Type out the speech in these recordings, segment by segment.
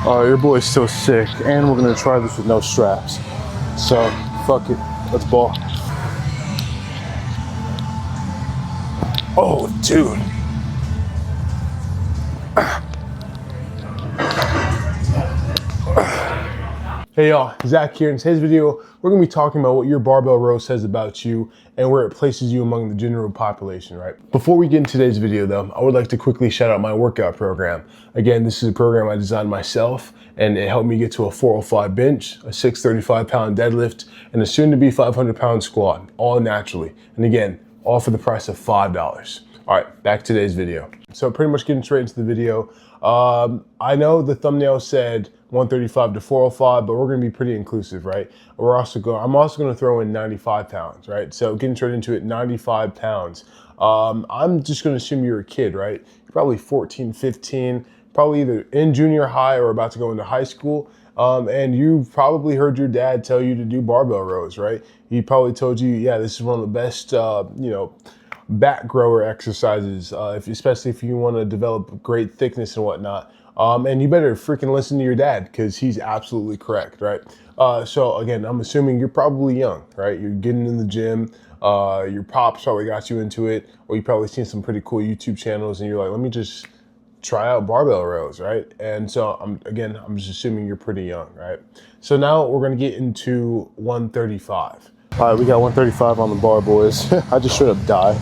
Your boy's still sick, and we're gonna try this with no straps. So, fuck it, let's ball. Oh, dude. Hey y'all, Zach here. In today's video, we're gonna be talking about what your barbell row says about you and where it places you among the general population, right? Before we get into today's video though, I would like to quickly shout out my workout program. Again, this is a program I designed myself, and it helped me get to a 405 bench, a 635-pound deadlift, and a soon-to-be 500-pound squat, all naturally. And again, all for the price of $5. All right, back to today's video. So pretty much getting straight into the video. I know the thumbnail said 135 to 405, but we're gonna be pretty inclusive, right? I'm also gonna throw in 95 pounds, right? So getting straight into it, 95 pounds. I'm just gonna assume you're a kid, right? You're probably 14, 15, probably either in junior high or about to go into high school. And you've probably heard your dad tell you to do barbell rows, right? He probably told you, yeah, this is one of the best, back grower exercises, especially if you want to develop great thickness and whatnot. And you better freaking listen to your dad, because he's absolutely correct, right? So again, I'm assuming you're probably young, right? You're getting in the gym, your pops probably got you into it, or you probably seen some pretty cool YouTube channels and you're like, let me just try out barbell rows, right? And so I'm just assuming you're pretty young, right? So now we're gonna get into 135. All right, we got 135 on the bar, boys. I just straight up die.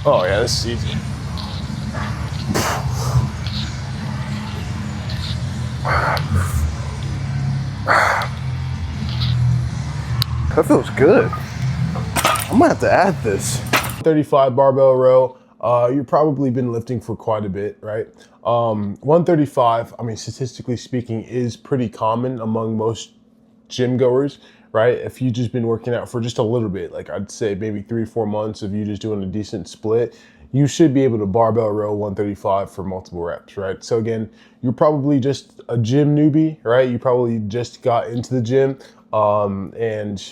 Oh yeah, this is easy. That feels good. I'm gonna have to add this. 35 barbell row. You've probably been lifting for quite a bit, right? 135, I mean, statistically speaking, is pretty common among most gym goers, right? If you've just been working out for just a little bit, like I'd say maybe 3-4 months of you just doing a decent split, you should be able to barbell row 135 for multiple reps, right? So again, you're probably just a gym newbie, right? You probably just got into the gym and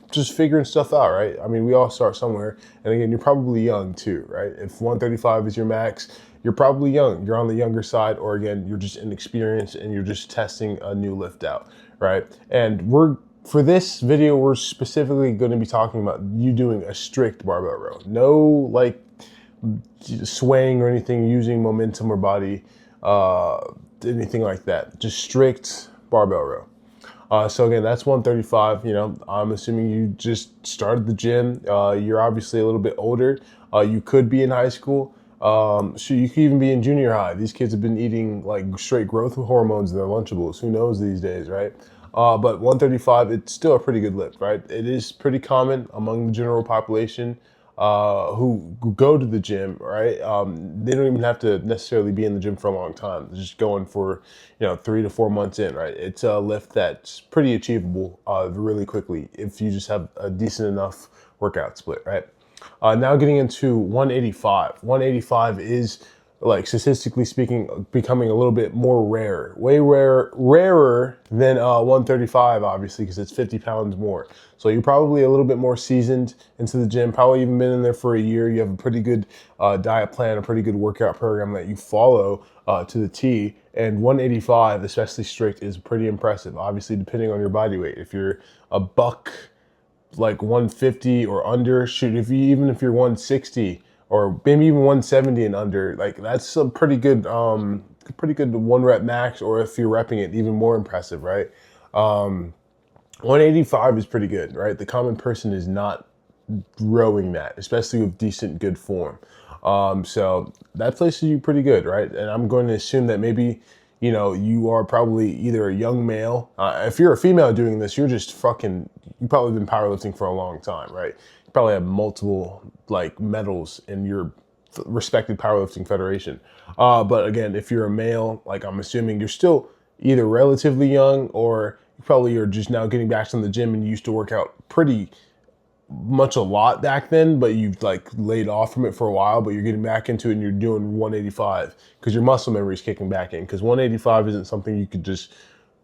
just figuring stuff out, right? I mean, we all start somewhere. And again, you're probably young too, right? If 135 is your max, you're probably young. You're on the younger side, or again, you're just inexperienced and you're just testing a new lift out, right? And for this video, we're specifically going to be talking about you doing a strict barbell row. No like swaying or anything, using momentum or body, anything like that. Just strict barbell row. So again, that's 135. You know, I'm assuming you just started the gym. You're obviously a little bit older. You could be in high school. So you could even be in junior high. These kids have been eating like straight growth hormones in their Lunchables. Who knows these days, right? But 135, it's still a pretty good lift, right? It is pretty common among the general population who go to the gym, right? They don't even have to necessarily be in the gym for a long time. They're just going for, 3 to 4 months in, right? It's a lift that's pretty achievable really quickly if you just have a decent enough workout split, right? Now getting into 185. 185 is, like, statistically speaking, becoming a little bit more rare, way rarer than 135, obviously, because it's 50 pounds more. So you're probably a little bit more seasoned into the gym, probably even been in there for a year. You have a pretty good diet plan, a pretty good workout program that you follow to the T. And 185, especially strict, is pretty impressive, obviously, depending on your body weight. If you're a buck, like 150 or under, shoot, even if you're 160, or maybe even 170 and under, like that's a pretty good one rep max, or if you're repping it, even more impressive, right? 185 is pretty good, right? The common person is not rowing that, especially with decent, good form. So that places you pretty good, right? And I'm going to assume that maybe, you are probably either a young male. If you're a female doing this, you've probably been powerlifting for a long time, right? You probably have multiple like medals in your respected powerlifting federation. But again, if you're a male, like I'm assuming you're still either relatively young, or you probably are just now getting back to the gym and you used to work out pretty much a lot back then, but you've like laid off from it for a while, but you're getting back into it and you're doing 185 because your muscle memory is kicking back in, because 185 isn't something you could just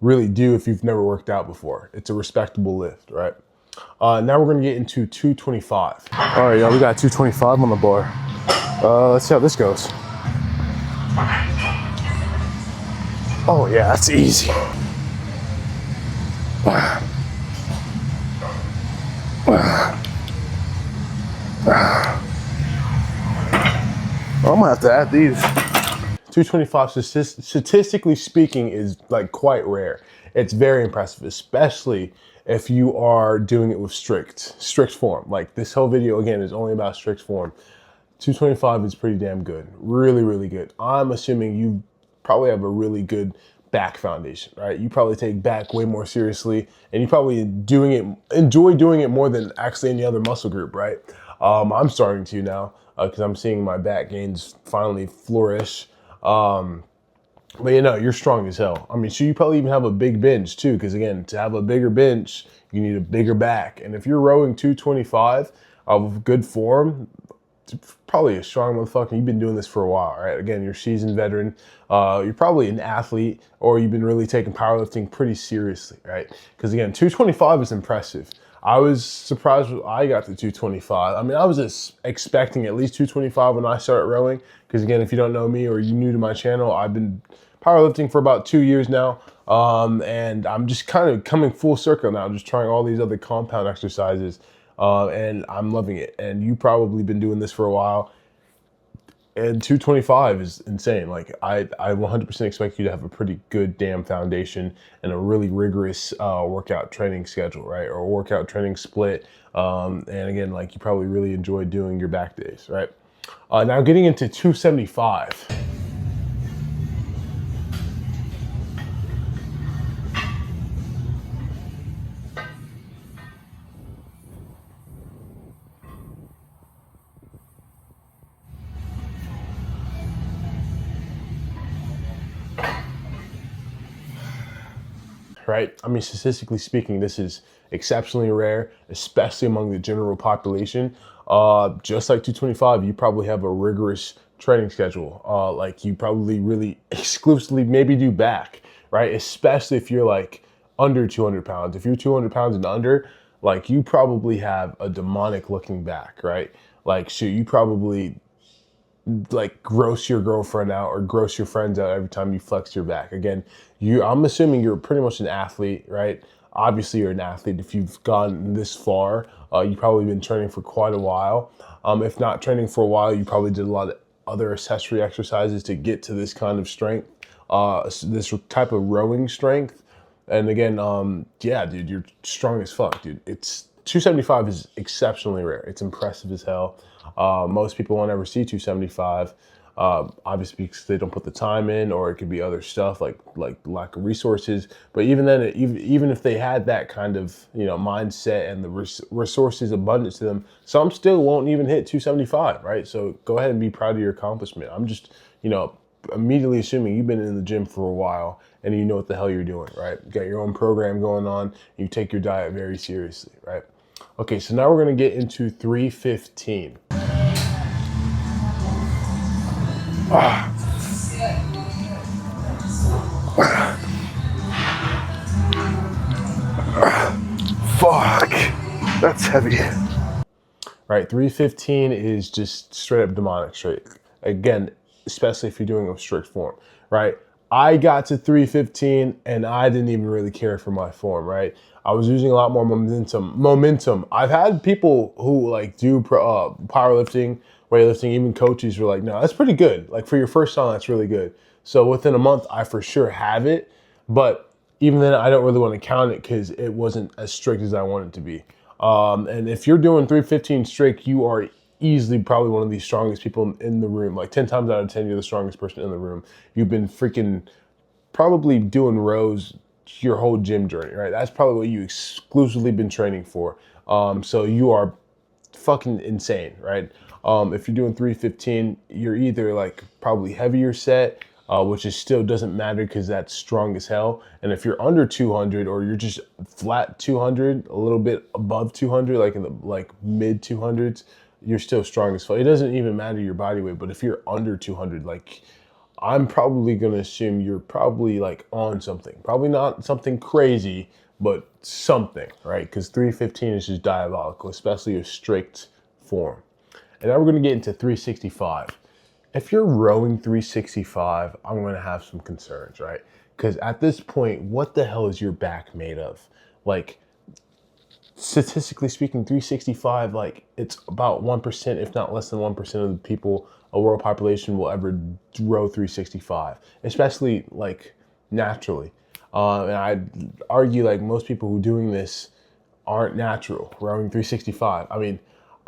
really do if you've never worked out before. It's a respectable lift, right? Now we're gonna get into 225. All right, y'all, we got 225 on the bar. Let's see how this goes. Oh yeah, that's easy. I'm gonna have to add these. 225 statistically speaking is like quite rare. It's very impressive, especially if you are doing it with strict form. Like this whole video again is only about strict form. 225 is pretty damn good. Really, really good. I'm assuming you probably have a really good back foundation, right? You probably take back way more seriously and you probably enjoy doing it more than actually any other muscle group, right? I'm starting to now because I'm seeing my back gains finally flourish. But you know, you're strong as hell. I mean, so you probably even have a big bench too, because again, to have a bigger bench, you need a bigger back. And if you're rowing 225 of good form, probably a strong motherfucker. You've been doing this for a while, right? Again, you're a seasoned veteran. You're probably an athlete, or you've been really taking powerlifting pretty seriously, right? Because again, 225 is impressive. I was surprised when I got to 225. I mean, I was just expecting at least 225 when I started rowing. Because again, if you don't know me or you're new to my channel, I've been powerlifting for about 2 years now. And I'm just kind of coming full circle now, just trying all these other compound exercises. And I'm loving it. And you probably been doing this for a while. And 225 is insane. Like I 100% expect you to have a pretty good damn foundation and a really rigorous workout training schedule, right? Or workout training split. And again, like you probably really enjoy doing your back days, right? Now getting into 275. Right? I mean, statistically speaking, this is exceptionally rare, especially among the general population. Just like 225, you probably have a rigorous training schedule. Like you probably really exclusively maybe do back, right? Especially if you're like under 200 pounds. If you're 200 pounds and under, like you probably have a demonic looking back, right? Like, so you probably like gross your girlfriend out or gross your friends out every time you flex your back. Again, I'm assuming you're pretty much an athlete, right? Obviously you're an athlete. If you've gone this far, you've probably been training for quite a while. If not training for a while, you probably did a lot of other accessory exercises to get to this kind of strength, this type of rowing strength. And again, yeah, dude, you're strong as fuck, dude. It's 275 is exceptionally rare. It's impressive as hell. Most people won't ever see 275, obviously because they don't put the time in, or it could be other stuff like lack of resources. But even then, even if they had that kind of mindset and the resources abundant to them, some still won't even hit 275, right? So go ahead and be proud of your accomplishment. I'm just immediately assuming you've been in the gym for a while and you know what the hell you're doing, right? You got your own program going on. You take your diet very seriously, right? Okay, so now we're gonna get into 315. Fuck, that's heavy. Right, 315 is just straight up demonic straight. Again, especially if you're doing a strict form, right? I got to 315 and I didn't even really care for my form, right? I was using a lot more momentum. I've had people who like do powerlifting, weightlifting, even coaches were like, no, that's pretty good. Like for your first time, that's really good. So within a month, I for sure have it. But even then, I don't really want to count it because it wasn't as strict as I want it to be. And if you're doing 315 strict, you are easily probably one of the strongest people in the room. Like 10 times out of 10, you're the strongest person in the room. You've been freaking probably doing rows your whole gym journey, right? That's probably what you exclusively been training for. So you are fucking insane, right? If you're doing 315, you're either like probably heavier set, which is still doesn't matter because that's strong as hell. And if you're under 200 or you're just flat 200, a little bit above 200, like in the mid 200s, you're still strong as fuck. It doesn't even matter your body weight, but if you're under 200, like I'm probably gonna assume you're probably like on something. Probably not something crazy, but something, right? Because 315 is just diabolical, especially a strict form. And now we're gonna get into 365. If you're rowing 365, I'm gonna have some concerns, right? Because at this point, what the hell is your back made of? Like, statistically speaking, 365, like, it's about 1%, if not less than 1% of the people, a world population, will ever row 365, especially like naturally. And I'd argue like most people who are doing this aren't natural, rowing 365. I mean,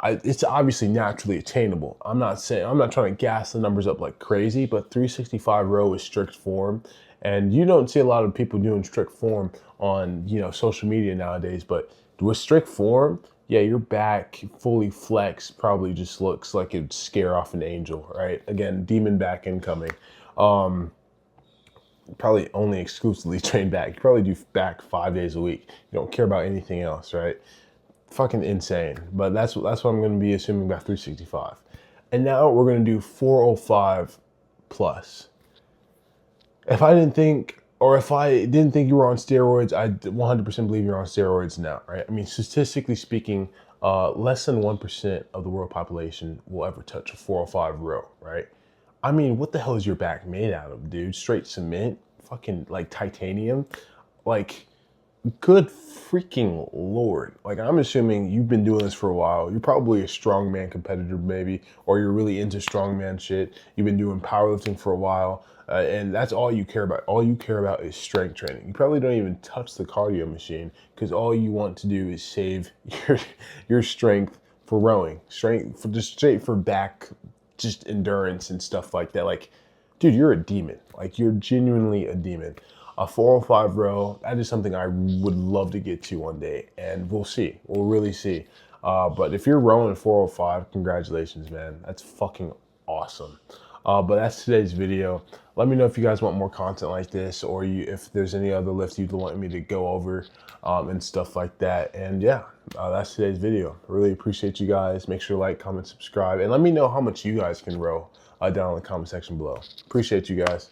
it's obviously naturally attainable. I'm not trying to gas the numbers up like crazy, but 365 row is strict form. And you don't see a lot of people doing strict form on, social media nowadays, but with strict form, yeah, your back fully flexed probably just looks like it'd scare off an angel, right? Again, demon back incoming. Probably only exclusively train back. You probably do back 5 days a week. You don't care about anything else, right? Fucking insane. But that's what I'm going to be assuming about 365. And now we're going to do 405 plus. If I didn't think you were on steroids, I 100% believe you're on steroids now, right? I mean, statistically speaking, less than 1% of the world population will ever touch a 405 row, right? I mean, what the hell is your back made out of, dude? Straight cement? Fucking like titanium? Like, good freaking Lord. Like, I'm assuming you've been doing this for a while. You're probably a strongman competitor, maybe, or you're really into strongman shit. You've been doing powerlifting for a while, and that's all you care about. All you care about is strength training. You probably don't even touch the cardio machine because all you want to do is save your strength for rowing, strength for just straight for back, just endurance and stuff like that. Like, dude, you're a demon. Like, you're genuinely a demon. A 405 row, that is something I would love to get to one day, and we'll see. We'll really see. But if you're rowing 405, congratulations, man. That's fucking awesome. But that's today's video. Let me know if you guys want more content like this, or if there's any other lifts you'd want me to go over and stuff like that. And yeah, that's today's video. Really appreciate you guys. Make sure to like, comment, subscribe, and let me know how much you guys can row down in the comment section below. Appreciate you guys.